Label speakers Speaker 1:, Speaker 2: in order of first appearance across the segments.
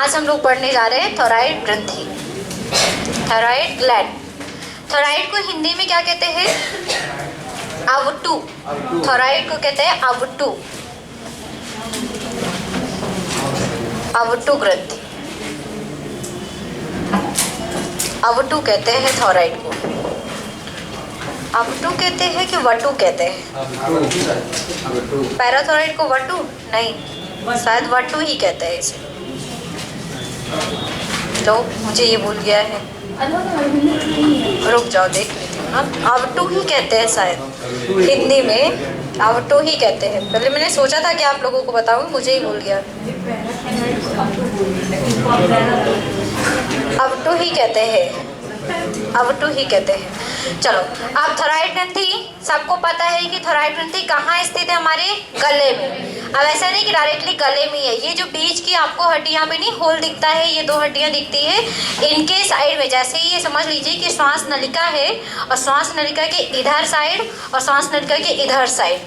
Speaker 1: आज हम लोग पढ़ने जा रहे हैं थायराइड ग्रंथि, थायराइड ग्लैंड। थायराइड को हिंदी में क्या कहते हैं? अवटु। थायराइड को कहते हैं अवटु, अवटु ग्रंथि, अवटु कहते हैं थायराइड को। अवटु कहते हैं कि वटु कहते हैं? पैराथायराइड को वटु नहीं, शायद वटु ही कहते हैं इसे। लो मुझे ये भूल गया है, रुक जाओ देख लेती हूँ ना। अवटु ही कहते हैं शायद हिंदी में, अवटु ही कहते हैं। पहले मैंने सोचा था कि आप लोगों को बताऊँ, मुझे ही भूल गया। अवटु ही कहते हैं, अवटु ही कहते हैं। चलो, अब थायराइड ग्रंथि सबको पता है कि थायराइड ग्रंथि कहाँ स्थित है? हमारे गले में। अब ऐसा नहीं कि डायरेक्टली गले में है, ये जो बीच की आपको हड्डियाँ पे नहीं होल दिखता है, ये दो हड्डियाँ दिखती है, इनके साइड में जैसे ये समझ लीजिए कि श्वास नलिका है और श्वास नलिका के इधर साइड और श्वास नलिका के इधर साइड,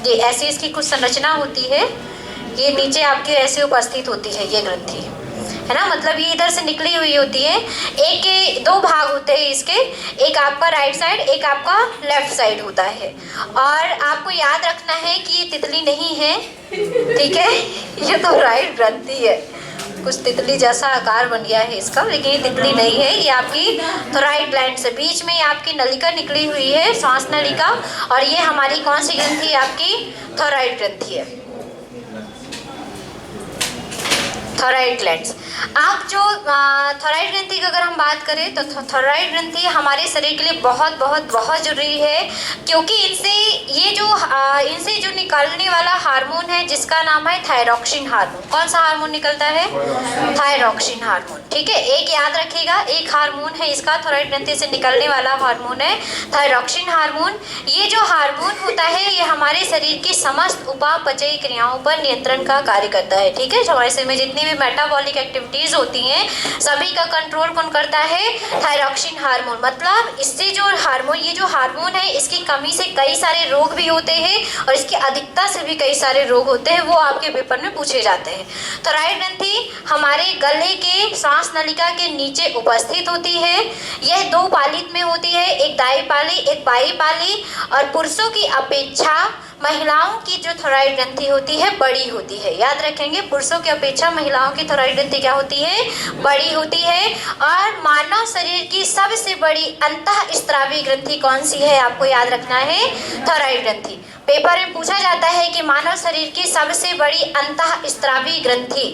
Speaker 1: ये ऐसी इसकी कुछ संरचना होती है। ये नीचे आपके ऐसे उपस्थित होती है ये ग्रंथि, है ना। मतलब ये इधर से निकली हुई होती है। एक के दो भाग होते हैं इसके, एक आपका राइट साइड, एक आपका लेफ्ट साइड होता है। और आपको याद रखना है कि ये तितली नहीं है, ठीक है, ये तो थायराइड ग्रंथि है। कुछ तितली जैसा आकार बन गया है इसका, लेकिन ये तितली नहीं है, ये आपकी थायराइड ग्लैंड से बीच में आपकी नलिका निकली हुई है, श्वास नलिका। और ये हमारी कौन सी ग्रंथि है? आपकी थायराइड ग्रंथि है, थायराइड ग्लैंड्स। आप जो थायराइड ग्रंथि की अगर हम बात करें तो थायराइड ग्रंथि हमारे शरीर के लिए बहुत बहुत बहुत जरूरी है, क्योंकि इनसे ये जो इनसे जो निकलने वाला हार्मोन है जिसका नाम है थायरॉक्सिन हार्मोन। कौन सा हार्मोन निकलता है? थायरॉक्सिन हार्मोन, ठीक है। एक याद रखिएगा, एक हार्मोन है इसका, थायराइड ग्रंथि से निकलने वाला हार्मोन है थायरॉक्सिन हार्मोन। ये जो हार्मोन होता है ये हमारे शरीर की समस्त उपापचयी क्रियाओं पर नियंत्रण का कार्य करता है, ठीक है। हमारे शरीर में जितनी भी मेटाबॉलिक एक्टिविटीज होती हैं सभी का कंट्रोल कौन करता है? Thyroxine hormone. मतलब इससे जो हार्मोन, ये जो हार्मोन है इसकी कमी से कई सारे रोग भी होते हैं और इसकी अधिकता से भी कई सारे रोग होते हैं, वो आपके पेपर में पूछे जाते हैं। थायराइड ग्रंथि हमारे गले के श्वास नलिका के नीचे उपस्थित होती है। यह दो पालित में होती है, एक दाई पाली एक बाई पाली। और पुरुषों की अपेक्षा महिलाओं की जो थायराइड ग्रंथि होती है बड़ी होती है। याद रखेंगे, पुरुषों की अपेक्षा महिलाओं की थायराइड ग्रंथि क्या होती है? बड़ी होती है। और मानव शरीर की सबसे बड़ी अंतःस्रावी ग्रंथि कौन सी है? आपको याद रखना है, थायराइड ग्रंथि। पेपर में पूछा जाता है कि मानव शरीर की सबसे बड़ी अंतःस्रावी ग्रंथि,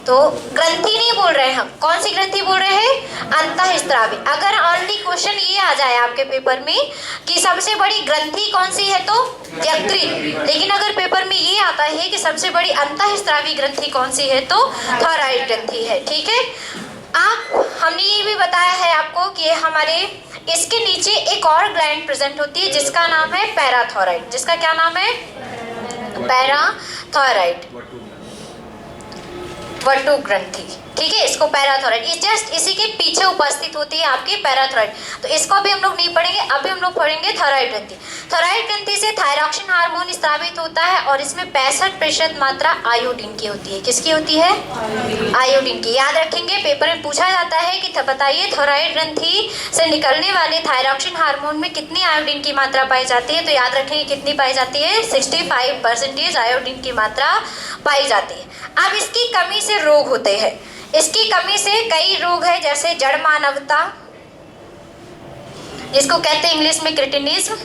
Speaker 1: तो ग्रंथि नहीं बोल रहे हैं हम, कौन सी ग्रंथि बोल रहे हैं? अंतःस्रावी। अगर ओनली क्वेश्चन ये आ जाए आपके पेपर में कि सबसे बड़ी ग्रंथि कौन सी है तो यकृत, लेकिन अगर पेपर में ये आता है कि सबसे बड़ी अंतःस्रावी ग्रंथि कौन सी है तो थायराइड ग्रंथि है, ठीक है। आप हमने ये भी बताया है आपको कि हमारे इसके नीचे एक और ग्लैंड प्रेजेंट होती है जिसका नाम है पैराथायराइड। जिसका क्या नाम है? पैराथायराइड, वटु ग्रंथि, ठीक है। इसको पैराथायराइड, जस्ट इसी के पीछे उपस्थित होती है आपकी पैराथायराइड। तो इसको अभी हम लोग नहीं पढ़ेंगे, अभी हम लोग पढ़ेंगे थायराइड ग्रंथि। थायराइड ग्रंथि से थायरॉक्सिन हार्मोन स्रावित होता है और इसमें 65% मात्रा आयोडीन की होती है। किसकी होती है? आयोडीन की। याद रखेंगे, पेपर में पूछा जाता है कि बताइए थायराइड ग्रंथि से निकलने वाले थायरॉक्सिन हार्मोन में कितनी आयोडीन की मात्रा पाई जाती है? तो याद रखेंगे कितनी पाई जाती है? 65% आयोडीन की मात्रा पाई जाती है। अब इसकी कमी से रोग होते हैं, इसकी कमी से कई रोग है, जैसे जड़ मानवता, जिसको कहते हैं इंग्लिश में क्रिटिनिज्म।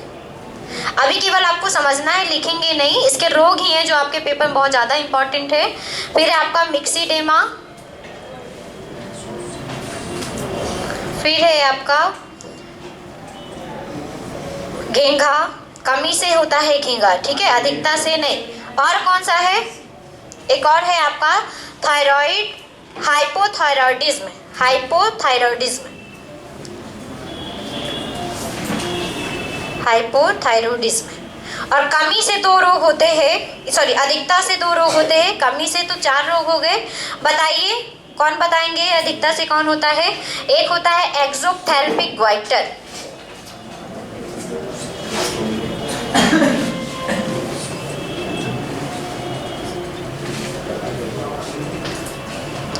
Speaker 1: अभी केवल आपको समझना है, लिखेंगे नहीं, इसके रोग ही हैं जो आपके पेपर में बहुत ज़्यादा इंपॉर्टेंट है। फिर है आपका मिक्सीडेमा, फिर है आपका घेंघा, कमी से होता है घेंघा, ठीक है, अधिकता से नहीं। और कौन सा है? एक और है आपका थायराइड हाइपोथायरॉयडिज्म, हाइपोथायरॉयडिज्म, हाइपोथायरॉयडिज्म। और कमी से दो रोग होते हैं, सॉरी अधिकता से दो रोग होते हैं, कमी से तो 4 रोग हो गए। बताइए कौन बताएंगे? अधिकता से कौन होता है? एक होता है एक्सोप्थेल्मिक ग्वाइटर,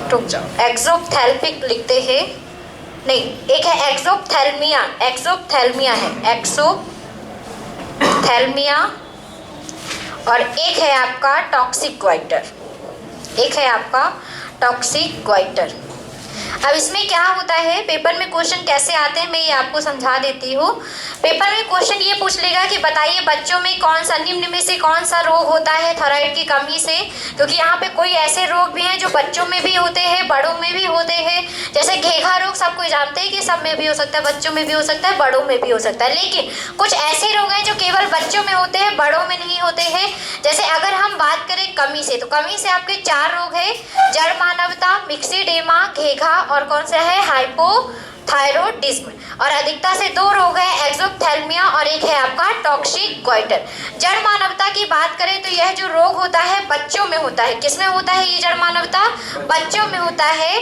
Speaker 1: रुक जाओ, एक्सोप्थेल्मिक लिखते हैं, नहीं, एक है एक्सोप्थेल्मिया, एक्सोप्थेल्मिया है, एक्सोप्थेल्मिया, और एक है आपका टॉक्सिक ग्वाइटर, एक है आपका टॉक्सिक ग्वाइटर। अब इसमें क्या होता है, पेपर में क्वेश्चन कैसे आते हैं मैं ये आपको समझा देती हूँ। पेपर में क्वेश्चन ये पूछ लेगा कि बताइए बच्चों में कौन सा, निम्न में से कौन सा रोग होता है थायराइड की कमी से, क्योंकि यहाँ पे कोई ऐसे रोग भी हैं जो बच्चों में भी होते हैं, बड़ों में भी होते हैं। जैसे घेघा रोग सब कोई जानते हैं कि सब में भी हो सकता है, बच्चों में भी हो सकता है, बड़ों में भी हो सकता है, लेकिन कुछ ऐसे रोग हैं जो केवल बच्चों में होते हैं, बड़ों में नहीं होते हैं। जैसे अगर हम बात करें कमी से, तो कमी से आपके 4 रोग है, जड़ मानवता, मिक्सिडेमा, घेघा, और कौन सा है, हाइपोथायरॉयडिज्म, और अधिकता से 2 रोग है, एक्सोप्थेल्मिया और एक है आपका टॉक्सिक ग्वाइटर। जड़ मानवता की बात करें तो यह जो रोग होता है बच्चों में होता है। किसमें होता है ये जड़ मानवता? बच्चों में होता है।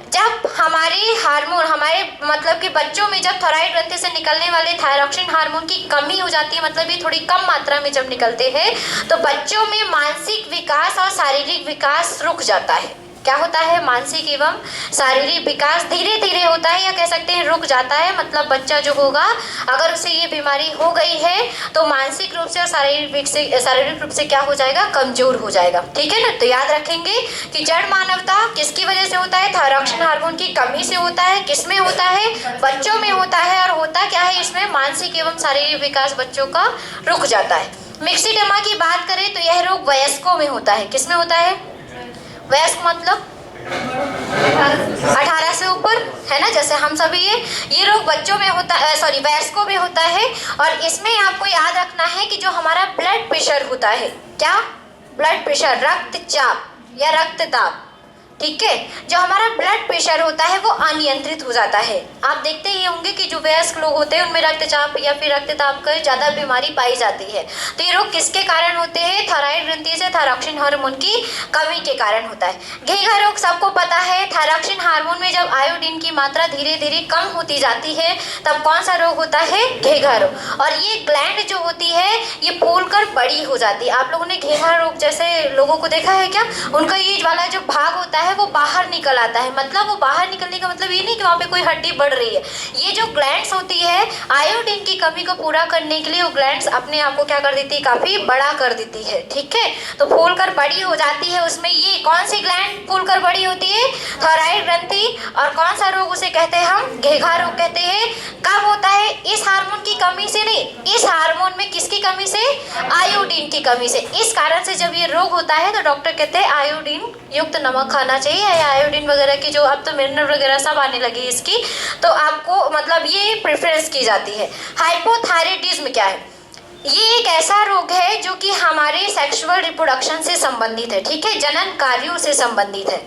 Speaker 1: जब हमारे हार्मोन, हमारे मतलब कि बच्चों में जब थायराइड ग्रंथि से निकलने वाले थायरॉक्सिन हार्मोन की कमी हो जाती है, मतलब ये थोड़ी कम मात्रा में जब निकलते हैं, तो बच्चों में मानसिक विकास और शारीरिक विकास रुक जाता है। क्या होता है? मानसिक एवं शारीरिक विकास धीरे धीरे होता है, या कह सकते हैं रुक जाता है। मतलब बच्चा जो होगा, अगर उसे ये बीमारी हो गई है तो मानसिक रूप से और शारीरिक रूप से क्या हो जाएगा? कमजोर हो जाएगा। ठीक है ना? तो याद रखेंगे कि जड़ मानवता किसकी वजह से होता है? थायरॉक्सिन हार्मोन की कमी से होता है। किसमें होता है? बच्चों में होता है। और होता क्या है इसमें? मानसिक एवं शारीरिक विकास बच्चों का रुक जाता है। मिक्सिडेमा की बात करें तो यह रोग वयस्कों में होता है। किसमें होता है? वयस्क मतलब 18 से ऊपर, है ना? जैसे हम सभी ये रोग बच्चों में होता है, सॉरी वयस्कों में होता है। और इसमें आपको याद रखना है कि जो हमारा ब्लड प्रेशर होता है, क्या? ब्लड प्रेशर, रक्तचाप या रक्तदाब, ठीक है, जो हमारा ब्लड प्रेशर होता है वो अनियंत्रित हो जाता है। आप देखते ही होंगे कि जो वयस्क लोग होते हैं उनमें रक्तचाप या फिर रक्तदाब का ज़्यादा बीमारी पाई जाती है। तो ये रोग किसके कारण होते हैं? थायराइड ग्रंथि से थायरॉक्सिन हार्मोन की कमी के कारण होता है। घेघा रोग सबको पता है, थायरॉक्सिन हार्मोन में जब आयोडीन की मात्रा धीरे धीरे कम होती जाती है तब कौन सा रोग होता है? घेघा रोग। और ये ग्लैंड जो होती है ये फूल कर बड़ी हो जाती है। आप लोगों ने घेघा रोग जैसे लोगों को देखा है क्या? उनका ये वाला जो भाग होता है वो बाहर निकल आता है। मतलब वो बाहर निकलने का मतलब ये नहीं कि वहाँ पे कोई हड्डी बढ़ रही है। ये जो ग्लैंड्स होती है आयोडीन की कमी को पूरा करने के लिए वो ग्लैंड्स अपने आप को क्या कर देती है? काफी बड़ा कर देती है। ठीक है, तो फूल कर बड़ी हो जाती है। उसमें ये कौन सी ग्लैंड फूल कर बड़ी होती है? थायराइड ग्रंथि। और कौन सा रोग उसे कहते हैं? हम घेघा रोग कहते हैं। कब होता है? इस हार्मोन की कमी से नहीं, इस हार्मोन में किसकी कमी से? आयोडीन की कमी से। इस कारण से जब ये रोग होता है तो डॉक्टर कहते हैं आयोडीन युक्त नमक खाना चाहिए, या आयोडीन वगैरह की जो अब तो मिनरल वगैरह सब आने लगी इसकी, तो आपको मतलब ये प्रेफरेंस की जाती है। हाइपोथायरॉयडिज्म क्या है? ये एक ऐसा रोग है जो कि हमारे सेक्सुअल रिप्रोडक्शन से संबंधित है। ठीक है, जनन कार्यों से संबंधित है।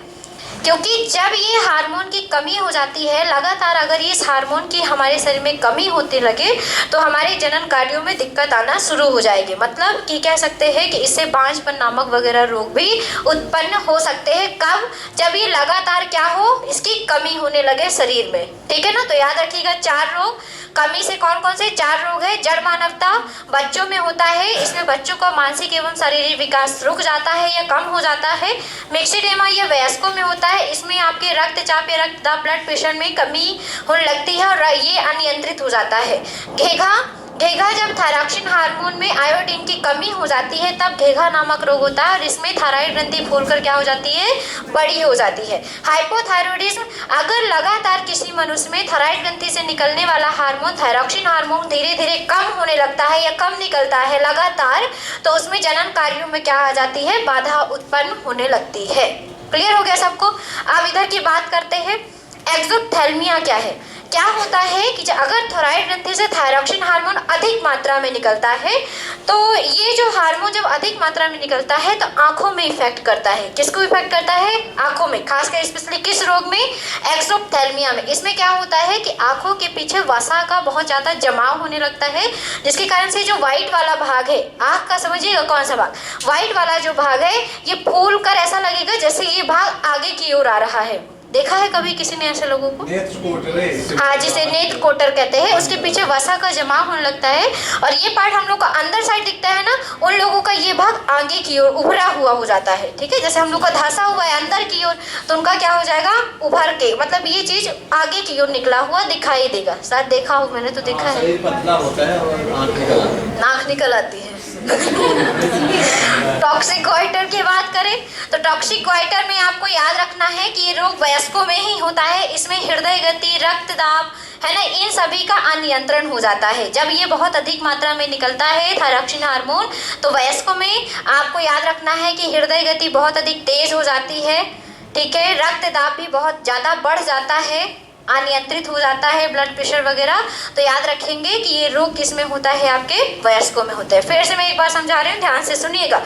Speaker 1: क्योंकि जब ये हार्मोन की कमी हो जाती है, लगातार अगर इस हार्मोन की हमारे शरीर में कमी होने लगे तो हमारे जनन कार्यों में दिक्कत आना शुरू हो जाएगी। मतलब कि कह सकते हैं कि इससे बांझपन नामक वगैरह रोग भी उत्पन्न हो सकते हैं। कब? जब ये लगातार क्या हो? इसकी कमी होने लगे शरीर में। ठीक है ना? तो याद रखिएगा 4 रोग कमी से कौन कौन से 4 रोग है? जड़ मानवता बच्चों में होता है, इसमें बच्चों का मानसिक एवं शारीरिक विकास रुक जाता है या कम हो जाता है। मिक्सिडेमा ये वयस्कों में होता है, इसमें आपके रक्तचाप या रक्तदाब ब्लड प्रेशर में कमी होने लगती है और ये अनियंत्रित हो जाता है। घेघा जब थायरॉक्सिन हार्मोन में आयोडीन की कमी हो जाती है तब घेघा नामक रोग होता है, और इसमें थायराइड ग्रंथि फूलकर क्या हो जाती है? बड़ी हो जाती है। हाइपोथायरॉयडिज्म, अगर लगातार किसी मनुष्य में थायराइड ग्रंथि से निकलने वाला हार्मोन थायरॉक्सिन हार्मोन धीरे धीरे कम होने लगता है या कम निकलता है लगातार, तो उसमें जनन कार्यों में क्या आ जाती है? बाधा उत्पन्न होने लगती है। क्लियर हो गया सबको? अब इधर की बात करते हैं, एक्सोप्थेल्मिया क्या है? क्या होता है कि अगर थायराइड ग्रंथि से थायरॉक्सिन हार्मोन अधिक मात्रा में निकलता है तो ये जो हार्मोन जब अधिक मात्रा में निकलता है तो आंखों में इफेक्ट करता है। किसको इफेक्ट करता है? आंखों में, खासकर स्पेशली किस रोग में? एक्सोप्थेल्मिया में। इसमें क्या होता है कि आंखों के पीछे वसा का बहुत ज्यादा जमाव होने लगता है, जिसके कारण से जो व्हाइट वाला भाग है आंख का, समझिएगा कौन सा भाग? व्हाइट वाला जो भाग है ये फूल कर ऐसा लगेगा जैसे ये भाग आगे की ओर आ रहा है। देखा है कभी किसी ने ऐसे लोगों को? हाँ, जिसे नेत्र कोटर कहते हैं। उसके पीछे वसा का जमाव होने लगता है और ये पार्ट हम लोग का अंदर साइड दिखता है ना, उन लोगों का ये भाग आगे की ओर उभरा हुआ हो जाता है। ठीक है, जैसे हम लोग का धंसा हुआ है अंदर की ओर, तो उनका क्या हो जाएगा, उभर के, मतलब ये चीज आगे की ओर निकला हुआ दिखाई देगा। शायद देखा हो, मैंने तो देखा है।
Speaker 2: पतला होता है और
Speaker 1: नाक निकल आती है। टॉक्सिक गोइटर की बात करें तो टॉक्सिक गोइटर में आपको याद रखना है कि ये रोग वयस्कों में ही होता है। इसमें हृदय गति, रक्तदाब है ना, इन सभी का अनियंत्रण हो जाता है। जब ये बहुत अधिक मात्रा में निकलता है थायरॉक्सिन हार्मोन, तो वयस्कों में आपको याद रखना है कि हृदय गति बहुत अधिक तेज हो जाती है। ठीक है, रक्तदाब भी बहुत ज़्यादा बढ़ जाता है, अनियंत्रित हो जाता है, ब्लड प्रेशर वगैरह। तो याद रखेंगे कि ये रोग किस में होता है, आपके वयस्कों में होता है। फिर से मैं एक बार समझा रही हूँ, ध्यान से सुनिएगा।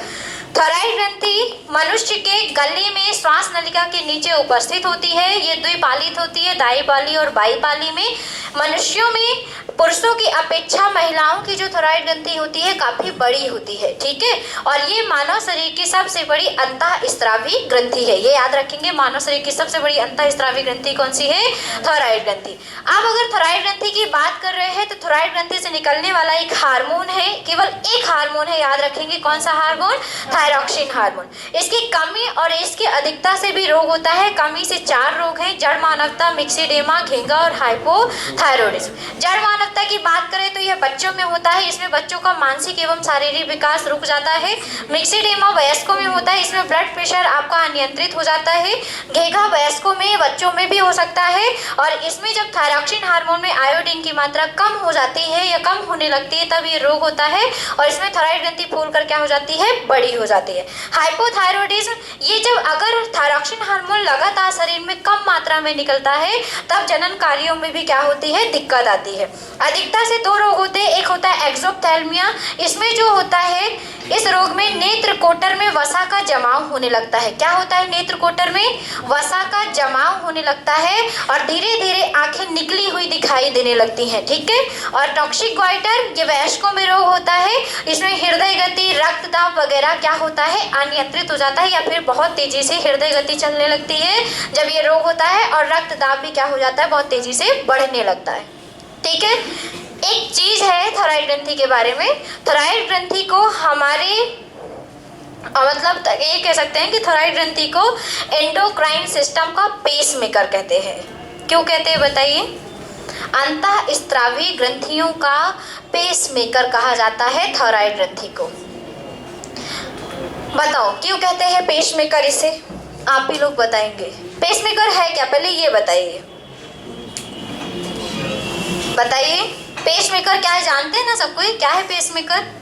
Speaker 1: थायराइड ग्रंथि मनुष्य के गले में श्वास नलिका के नीचे उपस्थित होती है। ये द्विपालित होती है, दाई पाली और बाई पाली में। मनुष्यों में पुरुषों की अपेक्षा महिलाओं की जो थायराइड ग्रंथि होती है काफी बड़ी होती है। ठीक है, और ये मानव शरीर की सबसे बड़ी अंतःस्रावी ग्रंथि है। ये याद रखेंगे, मानव शरीर की सबसे बड़ी अंतःस्रावी ग्रंथि कौन सी है, थायराइड ग्रंथि। अब अगर थायराइड ग्रंथि की बात कर रहे हैं तो थायराइड ग्रंथि से निकलने वाला एक हार्मोन है, केवल एक हार्मोन है, याद रखेंगे कौन सा हार्मोन, थायरॉक्सिन हार्मोन। इसकी कमी और इसकी अधिकता से भी रोग होता है। कमी से 4 रोग हैं, जड़ मानवता, मिक्सिडेमा, घेंगा और हाइपोथायरॉयडिज्म। जड़ मानवता की बात करें तो यह बच्चों में होता है, इसमें बच्चों का मानसिक एवं शारीरिक विकास रुक जाता है। मिक्सिडेमा वयस्कों में होता है, इसमें ब्लड प्रेशर आपका अनियंत्रित हो जाता है। घेंगा वयस्कों में, बच्चों में भी हो सकता है, और इसमें जब थायरॉक्सिन हार्मोन में आयोडीन की मात्रा कम हो जाती है या कम होने लगती है तब ये रोग होता है, और इसमें थायराइड ग्रंथि फूल कर क्या हो जाती है, बड़ी हो जाती है। हाइपोथायरॉयडिज्म, ये जब अगर थायरॉक्सिन हार्मोन लगातार शरीर में कम मात्रा में निकलता है तब जनन कार्यों में भी क्या होती है, दिक्कत आती है। अधिकता से 2 रोग होते हैं, एक होता है एक्सोप्थेल्मिया। इसमें जो होता है, इस रोग में नेत्र कोटर में वसा का जमाव होने लगता है। क्या होता है, नेत्र कोटर में वसा का जमाव होने लगता है और धीरे धीरे आंखें निकली हुई दिखाई देने लगती हैं। ठीक है, और टॉक्सिक गोइटर, ये वयस्कों में रोग होता है। इसमें हृदय गति, रक्तदाब वगैरह क्या होता है, अनियंत्रित हो जाता है या फिर बहुत तेजी से हृदय गति चलने लगती है जब ये रोग होता है, और रक्तदाब भी क्या हो जाता है, बहुत तेजी से बढ़ने लगता है। ठीक है, एक चीज है थायराइड ग्रंथि के बारे में। थायराइड ग्रंथि को हमारे मतलब ये कह सकते हैं कि थायराइड ग्रंथि को एंडोक्राइन सिस्टम का पेसमेकर कहते हैं। क्यों कहते हैं बताइए? अंतःस्रावी ग्रंथियों का पेसमेकर कहा जाता है थायराइड ग्रंथि को। बताओ क्यों कहते हैं पेसमेकर इसे? आप भी लोग बताएंगे। पेसमेकर है क्या, पहले ये बताइए। बताइए पेसमेकर क्या है, जानते हैं ना सब कोई, क्या है पेसमेकर?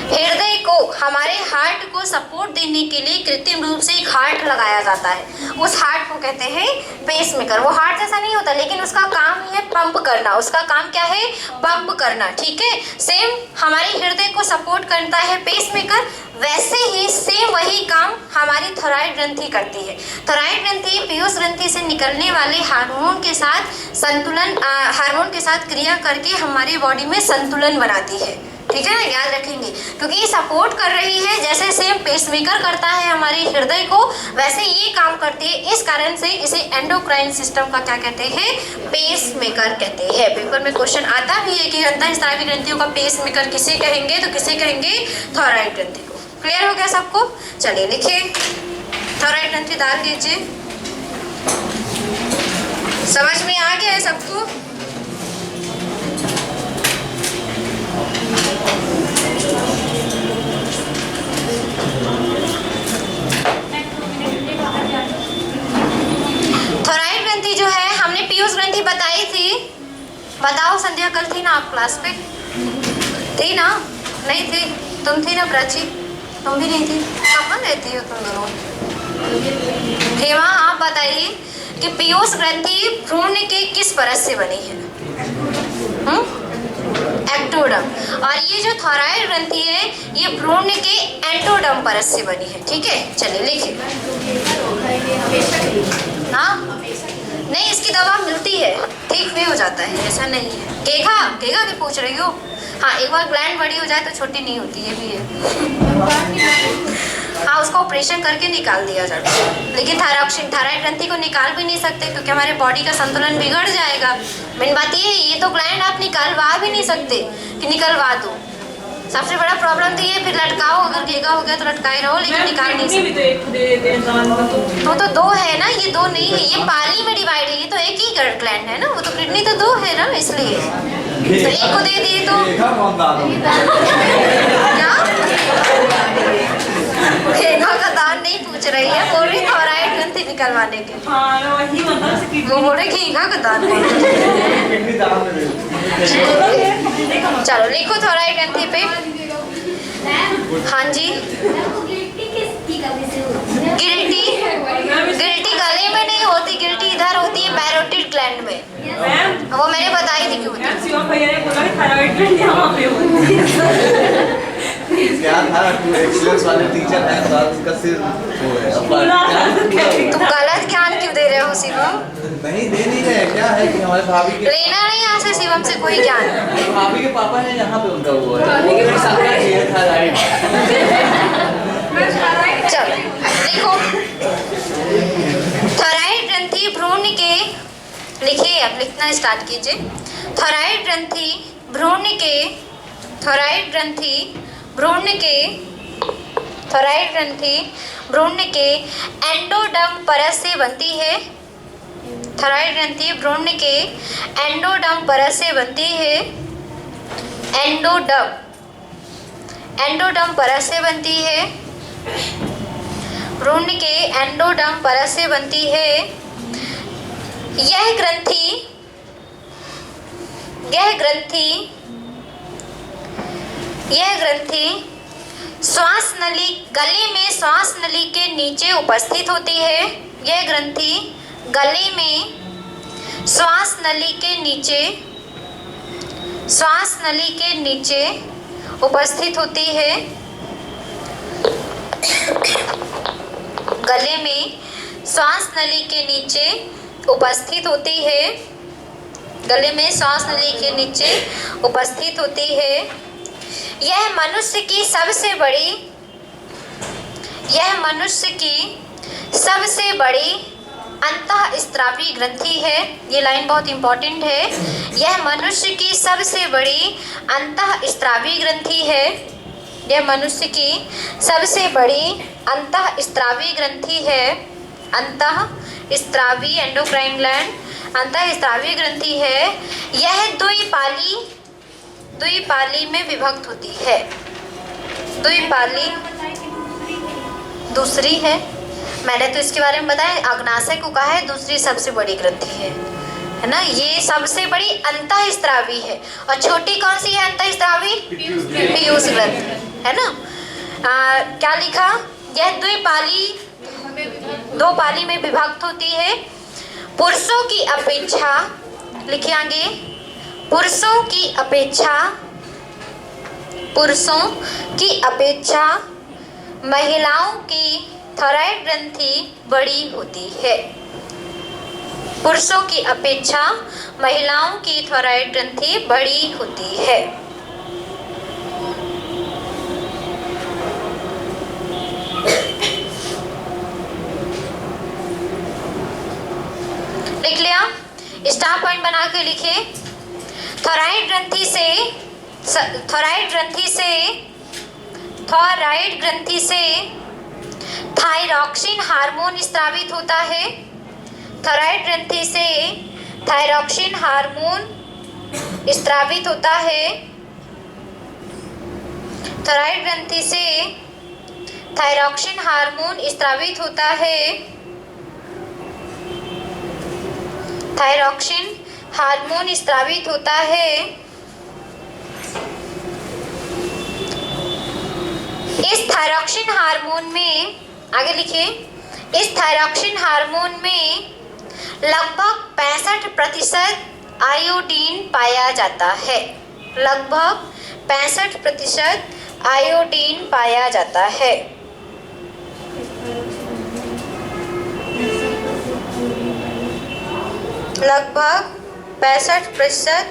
Speaker 1: हृदय को, हमारे हार्ट को सपोर्ट देने के लिए कृत्रिम रूप से एक हार्ट लगाया जाता है। उस हार्ट को कहते हैं पेसमेकर। वो हार्ट जैसा नहीं होता, लेकिन उसका काम ही है पंप करना। उसका काम क्या है, पंप करना। ठीक है, सेम हमारे हृदय को सपोर्ट करता है पेसमेकर, वैसे ही सेम वही काम हमारी थायराइड ग्रंथि करती है। थायराइड ग्रंथि पीयूष ग्रंथि से निकलने वाले हार्मोन के साथ संतुलन, हार्मोन के साथ क्रिया करके हमारी बॉडी में संतुलन बनाती है। ठीक है ना, याद रखेंगे, क्योंकि ये सपोर्ट कर रही है। जैसे सेम पेसमेकर करता है हमारे हृदय को, वैसे ये काम करती है। इस कारण से इसे एंडोक्राइन सिस्टम का क्या कहते हैं, पेसमेकर कहते हैं। पेपर में क्वेश्चन आता भी है कि अंतःस्रावी ग्रंथियों का पेसमेकर किसे कहेंगे, तो किसे कहेंगे, थायराइड ग्रंथि को। क्लियर हो गया सबको? चलिए लिखिए, थायराइड ग्रंथि डाल दीजिए। समझ में आ गया है सबको? थायराइड ग्रंथि जो है, हमने पीयूष ग्रंथि बताई थी। बताओ संध्या, कल थी ना आप क्लास पे? थी ना? नहीं थी? तुम थी ना प्राची? तुम भी नहीं थी? कहाँ रहती हो तुम दोनों? हेमा आप बताइए कि पीयूष ग्रंथि भ्रूण के किस परत से बनी है? एक्टोडर्म। और ये जो थायराइड ग्रंथि है ये भ्रूण के एंडोडर्म परत से बनी है। ठीक है, चलिए लिखिए। हाँ, नहीं, इसकी दवा मिलती है, ठीक भी हो जाता है, ऐसा नहीं है। घेंगा घेंगा की पूछ रही हो? हाँ, एक बार ग्लैंड बड़ी हो जाए तो छोटी नहीं होती, ये भी है। हाँ, उसका ऑपरेशन करके निकाल दिया जाता है। लेकिन थायराइड ग्रंथि को निकाल भी नहीं सकते क्योंकि हमारे बॉडी का संतुलन बिगड़ जाएगा। मेन बात ये तो ग्लैंड आप निकालवा भी नहीं सकते कि निकलवा दो। सबसे बड़ा प्रॉब्लम तो ये, फिर लटकाओ, अगर घेगा हो गया तो लटकाए रहो, लेकिन निकाल नहीं सकते। तो दो है ना, ये दो नहीं है, ये पाली में डिवाइड है, ये तो एक ही ग्लैंड है ना, वो तो किडनी तो दो है ना, इसलिए तो एक को दे दिए तो क्या घेगा का दान नहीं पूछ रही है, बोल रही थायराइड ग्रंथि निकलवाने के लिए। वो बोल रहे घेगा का दान। चलो लिखो थायराइड ग्रंथि पे। हाँ जी, गिल्टी गले में नहीं होती, गिल्टी इधर होती है पैरोटिड ग्लैंड में। वो मैंने बताई थी क्यों।
Speaker 2: क्या था, तू एक्सीलेंस वाले टीचर है, तो उसका सिर वो है।
Speaker 1: तुम गलत ज्ञान क्यों दे रहे हो शिवम?
Speaker 2: नहीं दे नहीं रहे, क्या है कि हमारे भाभी के
Speaker 1: लेना नहीं यहाँ से शिवम से कोई ज्ञान।
Speaker 2: भाभी के पापा है, यहाँ पे उनका वो है, वो मेरे साथ का शेयर था राइट।
Speaker 1: चलो देखो, थायराइड ग्रंथि भ्रूण के, लिखिए अब लिखना स्टार्ट कीजिए। थायराइड ग्रंथि भ्रूण के, थायराइड ग्रंथि भ्रूण के, थायराइड ग्रंथि भ्रूण के एंडोडर्म परत से बनती है। थायराइड ग्रंथि भ्रूण के एंडोडर्म परत से बनती है। एंडोडर्म परत से बनती है। भ्रूण के एंडोडर्म परत से बनती है। यह ग्रंथि श्वास नली, गले में श्वास नली के नीचे उपस्थित होती है। यह ग्रंथि गले में श्वास नली के नीचे उपस्थित होती है। गले में श्वास नली के नीचे उपस्थित होती है। गले में श्वास नली के नीचे उपस्थित होती है। यह मनुष्य की सबसे बड़ी अंतःस्रावी ग्रंथि है। ये लाइन बहुत इंपॉर्टेंट है। यह मनुष्य की सबसे बड़ी अंतःस्रावी ग्रंथि है। यह मनुष्य की सबसे बड़ी अंतःस्रावी ग्रंथि है। अंतःस्रावी, एंडोक्राइन ग्लैंड अंतःस्रावी ग्रंथि है। यह द्विपाली में विभक्त होती है। द्विपाली दूसरी है, मैंने तो इसके बारे में बताया। अग्नाशय को कहा है दूसरी सबसे बड़ी ग्रंथि है ना। ये सबसे बड़ी अंतःस्रावी है। और छोटी कौन सी है अंतःस्रावी? पीयूष ग्रंथि है ना। क्या लिखा? यह दो पाली में विभक्त होती है। पुरुषों की अपेक्षा, लिखिए आगे, पुरुषों की अपेक्षा महिलाओं की थायराइड ग्रंथि बड़ी होती है। पुरुषों की अपेक्षा महिलाओं की थायराइड ग्रंथि बड़ी होती है। लिख लिया? स्टार पॉइंट बना के लिखिए। थायराइड ग्रंथि से थायरॉक्सिन हार्मोन स्रावित होता है। थायराइड ग्रंथि से थायरॉक्सिन हार्मोन स्रावित होता है। थायराइड ग्रंथि से थायरॉक्सिन हार्मोन स्रावित होता है। थायरॉक्सिन हार्मोन स्रावित होता है। इस थायरॉक्सिन हार्मोन में, आगे लिखिए, इस थायरॉक्सिन हार्मोन में लगभग 65% आयोडीन पाया जाता है। लगभग 65% आयोडीन पाया जाता है। लगभग 65%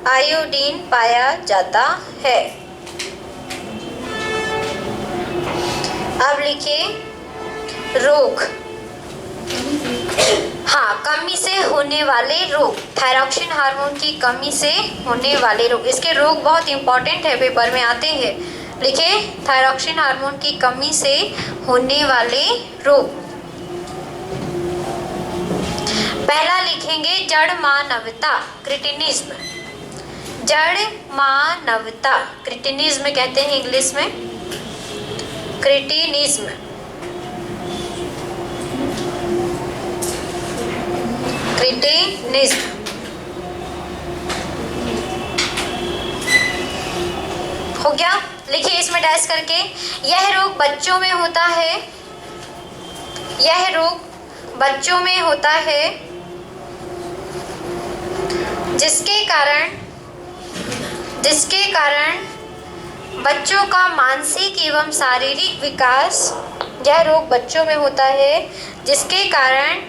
Speaker 1: आयोडीन पाया जाता है। अब लिखिए रोग, हाँ, कमी से होने वाले रोग, थायरॉक्सिन हार्मोन की कमी से होने वाले रोग। इसके रोग बहुत इंपॉर्टेंट है, पेपर में आते हैं। लिखिए थायरॉक्सिन हार्मोन की कमी से होने वाले रोग। पहला लिखेंगे जड़ मानवता, क्रिटिनिज्म। जड़ मानवता, क्रिटिनिज्म कहते हैं इंग्लिश में, क्रिटिनिज्म। क्रिटिनिज्म हो गया। लिखिए इसमें डैश करके, यह रोग बच्चों में होता है, यह रोग बच्चों में होता है, जिसके कारण बच्चों का मानसिक एवं शारीरिक विकास, यह रोग बच्चों में होता है जिसके कारण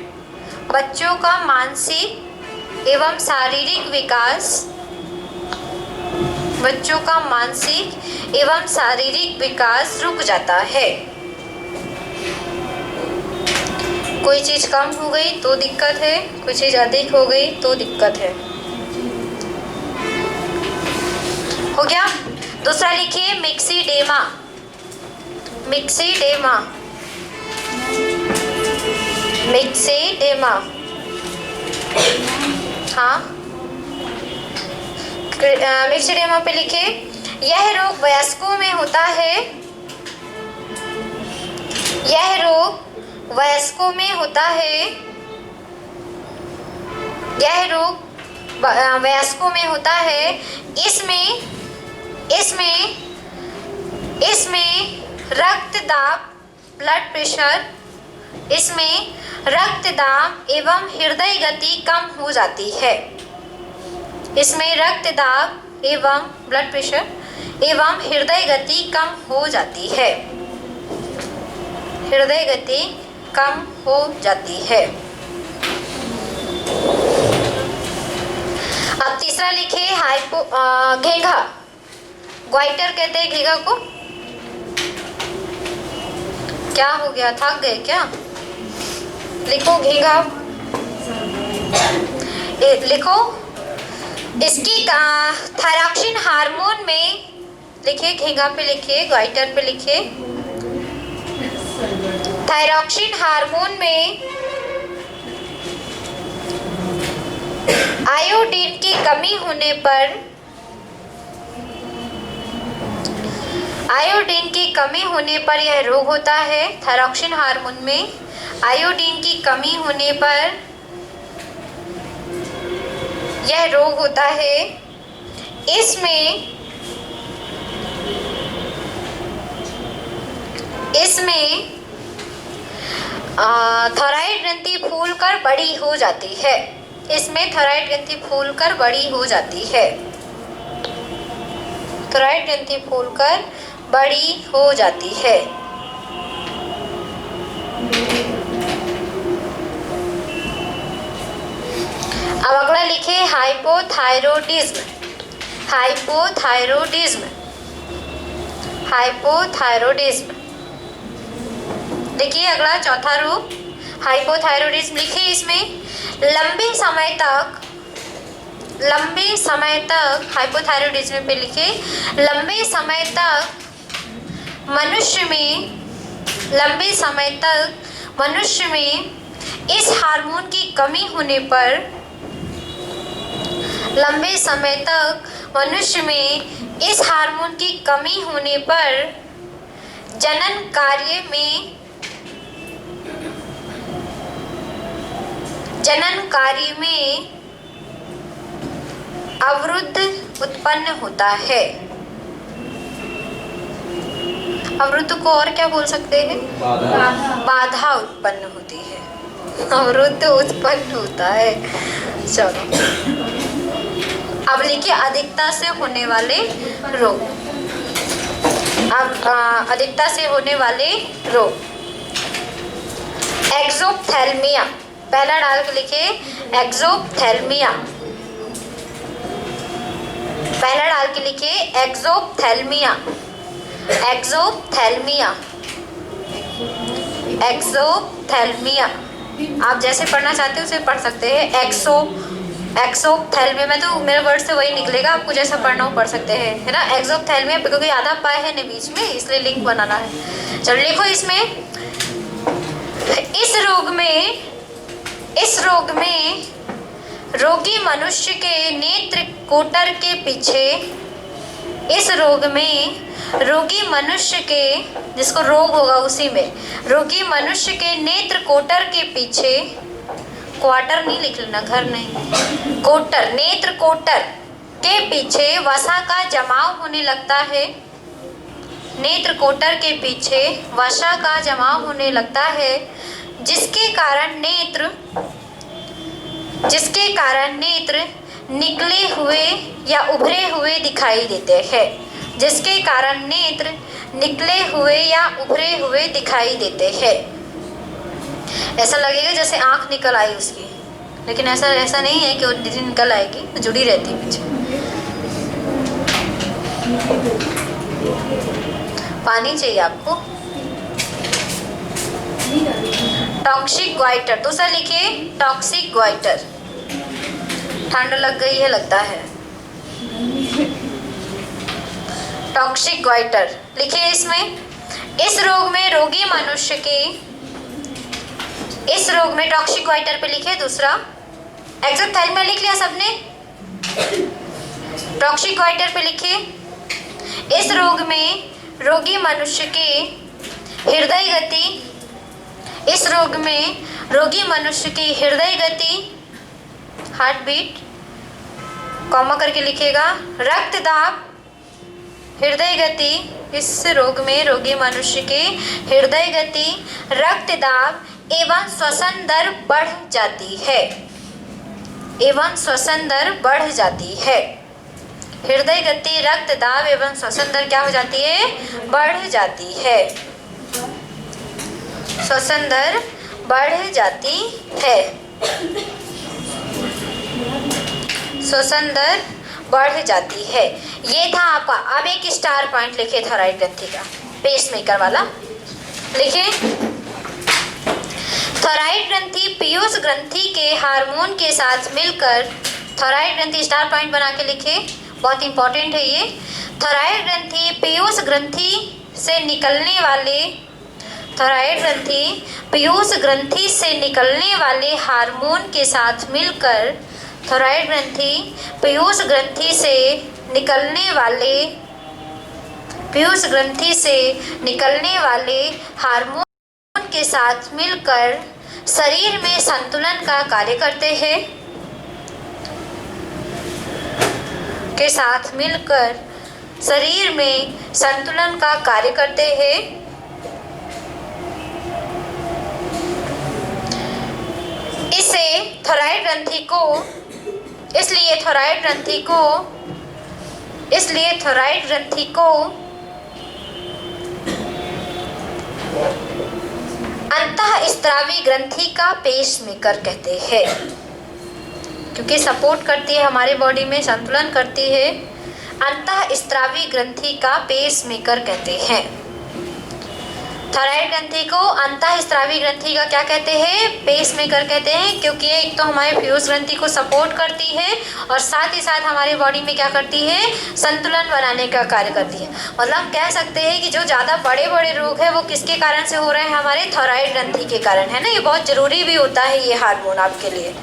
Speaker 1: बच्चों का मानसिक एवं शारीरिक विकास, बच्चों का मानसिक एवं शारीरिक विकास रुक जाता है। कोई चीज़ कम हो गई तो दिक्कत है, कोई चीज़ अधिक हो गई तो दिक्कत है। हो गया। दूसरा लिखिए मिक्सीडेमा, मिक्सीडेमा, मिक्सीडेमा, हाँ, मिक्सीडेमा पे लिखिए, यह रोग वयस्कों में होता है, यह रोग वयस्कों में होता है, यह रोग वयस्कों में होता है। इसमें रक्तदाब, ब्लड प्रेशर, इसमें रक्तदाब एवं हृदय गति कम हो जाती है। इसमें रक्तदाब एवं ब्लड प्रेशर एवं हृदय गति कम हो जाती है, हृदय गति कम हो जाती है। अब तीसरा लिखे घेंघा, ग्वाइटर कहते हैं घेंघा को। क्या हो गया, थक गए क्या? लिखो घेंघा, लिखो इसकी थायरॉक्सिन हार्मोन में, लिखिए घेंघा पे लिखिए, ग्वाइटर पे लिखिए, थायरॉक्सिन हार्मोन में आयोडीन की कमी होने पर, आयोडीन की कमी होने पर यह रोग होता है। थायरॉक्सिन हार्मोन में आयोडीन की कमी होने पर यह रोग होता है। इसमें थायराइड ग्रंथि फूलकर बड़ी हो जाती है, इसमें थायराइड ग्रंथि फूलकर बड़ी हो जाती है, थायराइड ग्रंथि फूलकर बड़ी हो जाती है। अब अगला लिखे हाइपोथायरॉयडिज्म, हाइपोथायरॉयडिज्म, हाइपोथायरॉयडिज्म। देखिए अगला चौथा रूप हाइपोथायरॉयडिज्म। लिखिए इसमें लंबे समय तक हाइपोथायरॉयडिज्म पे लिखे, लंबे समय तक मनुष्य में इस हार्मोन की कमी होने पर, लंबे समय तक मनुष्य में इस हार्मोन की कमी होने पर जनन कार्य में अवरुद्ध उत्पन्न होता है। अवरुद्ध को और क्या बोल सकते हैं? बाधा उत्पन्न होती है, अवरुद्ध उत्पन्न होता है। चलो अब लिखिए अधिकता से होने वाले रोग। अब अधिकता से होने वाले रोग, एक्सोप्थेल्मिया, पहला डाल के लिखिए एक्सोप्थेल्मिया, पहला डाल के लिखिए एक्सोप्थेल्मिया, एक्सोप्थेल्मिया। एक्सोथैल्मिया, आप जैसे पढ़ना चाहते हो उसे पढ़ सकते हैं। एक्सोथैल्मिया में तो मेरे वर्ड से वही निकलेगा, आपको जैसा पढ़ना हो पढ़ सकते हैं, है ना। एक्सोथैल्मिया क्योंकि आधा पाए है ना बीच में, इसलिए लिंक बनाना है। चलो लिखो इसमें, इस रोग में रोगी मनुष्य के नेत्र कोटर के पीछे, इस रोग में रोगी मनुष्य के, जिसको रोग होगा उसी में, रोगी मनुष्य के नेत्र कोटर के पीछे, क्वार्टर नहीं लिख लेना, घर नहीं, कोटर, नेत्र कोटर के पीछे वसा का जमाव होने लगता है। नेत्र कोटर के पीछे वसा का जमाव होने लगता है, जिसके कारण नेत्र निकले हुए या उभरे हुए दिखाई देते हैं। जिसके कारण नेत्र निकले हुए या उभरे हुए दिखाई देते हैं। ऐसा लगेगा जैसे आंख निकल आई उसकी, लेकिन ऐसा नहीं है कि वो निकल आएगी, तो जुड़ी रहती है पीछे। पानी चाहिए आपको। टॉक्सिक ग्वाइटर, दूसरा लिखिए टॉक्सिक ग्वाइटर। ठंड लग गई है लगता है। टॉक्सिक ग्वाइटर लिखिए इसमें, इस रोग में रोगी मनुष्य के, इस रोग में टॉक्सिक ग्वाइटर पे लिखिए। दूसरा एक्सोथैल्मिया लिख लिया सबने, टॉक्सिक ग्वाइटर पे लिखिए। इस रोग में रोगी मनुष्य के हृदय गति, इस रोग में रोगी मनुष्य की हृदय गति, हार्ट बीट, कॉमा करके लिखिएगा, रक्तदाब, हृदय गति। इस रोग में रोगी मनुष्य के हृदय गति, रक्तदाब एवं श्वसन दर बढ़ जाती है, एवं श्वसन दर बढ़ जाती है। हृदय गति, रक्तदाब एवं श्वसन दर क्या हो जाती है? बढ़ जाती है। श्वसन दर बढ़ जाती है, श्वसन दर बढ़ जाती है। ये था आपका। अब एक स्टार पॉइंट लिखे थायराइड ग्रंथि का, पेसमेकर वाला लिखे। थायराइड ग्रंथि पीयूष ग्रंथि के हार्मोन के साथ मिलकर, थायराइड ग्रंथि स्टार पॉइंट बना के लिखे, बहुत इंपॉर्टेंट है ये। थायराइड ग्रंथि पीयूष ग्रंथि से निकलने वाले, थायराइड ग्रंथि पीयूष ग्रंथि से निकलने वाले हार्मोन के साथ मिलकर, थायराइड ग्रंथि पीयूष ग्रंथि से निकलने वाले, पीयूष ग्रंथि से निकलने वाले हार्मोन के साथ मिलकर शरीर में संतुलन का कार्य करते हैं, के साथ मिलकर शरीर में संतुलन का कार्य करते हैं। इससे थायराइड ग्रंथि को, इसलिए थायराइड ग्रंथि को अंतःस्रावी ग्रंथि का पेसमेकर कहते हैं, क्योंकि सपोर्ट करती है हमारे बॉडी में, संतुलन करती है। अंतःस्रावी ग्रंथि का पेसमेकर कहते हैं। थायराइड ग्रंथि को अंतःस्रावी ग्रंथि का क्या कहते हैं? पेसमेकर कहते हैं, क्योंकि ये एक तो हमारे पीयूष ग्रंथि को सपोर्ट करती है और साथ ही साथ हमारे बॉडी में क्या करती है? संतुलन बनाने का कार्य करती है। मतलब कह सकते हैं कि जो ज़्यादा बड़े बड़े रोग है वो किसके कारण से हो रहे हैं? हमारे थायराइड ग्रंथि के कारण, है ना। ये बहुत ज़रूरी भी होता है ये हार्मोन आपके लिए।